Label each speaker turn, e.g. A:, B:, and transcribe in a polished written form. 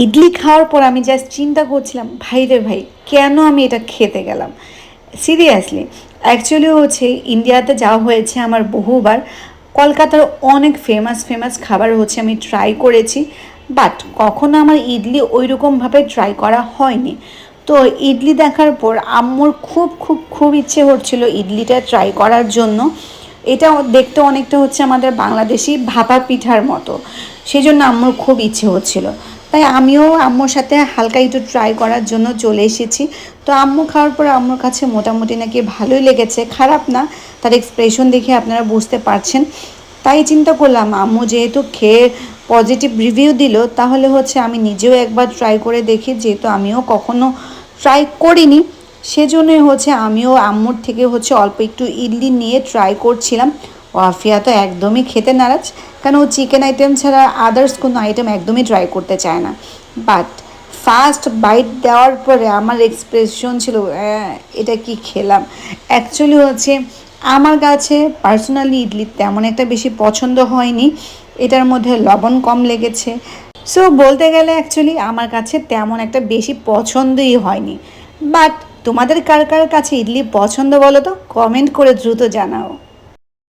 A: ইডলি খাওয়ার পর আমি জাস্ট চিন্তা করছিলাম, ভাই রে ভাই, কেন আমি এটা খেতে গেলাম। সিরিয়াসলি, অ্যাকচুয়ালি হচ্ছে ইন্ডিয়াতে যাওয়া হয়েছে আমার বহুবার। কলকাতার অনেক ফেমাস ফেমাস খাবার হচ্ছে আমি ট্রাই করেছি, বাট কখনো আমার ইডলি ওই রকমভাবে ট্রাই করা হয়নি। তো ইডলি দেখার পর আম্মুর খুব খুব খুব ইচ্ছে হচ্ছিল ইডলিটা ট্রাই করার জন্য। এটা দেখতে অনেকটা হচ্ছে আমাদের বাংলাদেশি ভাপা পিঠার মতো, সেই জন্য আম্মুর খুব ইচ্ছে হচ্ছিল। তাই আমিও আম্মুর সাথে হালকা একটু ট্রাই করার জন্য চলে এসেছি। তো আম্মু খাওয়ার পর আম্মুর কাছে মোটামুটি নাকি ভালোই লেগেছে, খারাপ না। তার এক্সপ্রেশন দেখে আপনারা বুঝতে পারছেন। তাই চিন্তা করলাম আম্মু যেহেতু খেয়ে পজিটিভ রিভিউ দিল, তাহলে হচ্ছে আমি নিজেও একবার ট্রাই করে দেখি, যেহেতু আমিও কখনো ট্রাই করিনি। সেজন্যই হচ্ছে আমিও আম্মুর থেকে হচ্ছে অল্প একটু ইডলি নিয়ে ট্রাই করছিলাম। ওয়াফিয়া তো একদমই খেতে নারাজ, কারণ ও চিকেন আইটেম ছাড়া আদার্স কোনো আইটেম একদমই ট্রাই করতে চায় না। বাট ফার্স্ট বাইট দেওয়ার পরে আমার এক্সপ্রেশন ছিল, এটা কি খেলাম। অ্যাকচুয়ালি হচ্ছে আমার কাছে পার্সোনালি ইডলি তেমন একটা বেশি পছন্দ হয়নি, এটার মধ্যে লবণ কম লেগেছে। সো বলতে গেলে অ্যাকচুয়ালি আমার কাছে তেমন একটা বেশি পছন্দই হয়নি। বাট তোমাদের কার কার কাছে ইডলি পছন্দ বলো তো, কমেন্ট করে দ্রুত জানাও।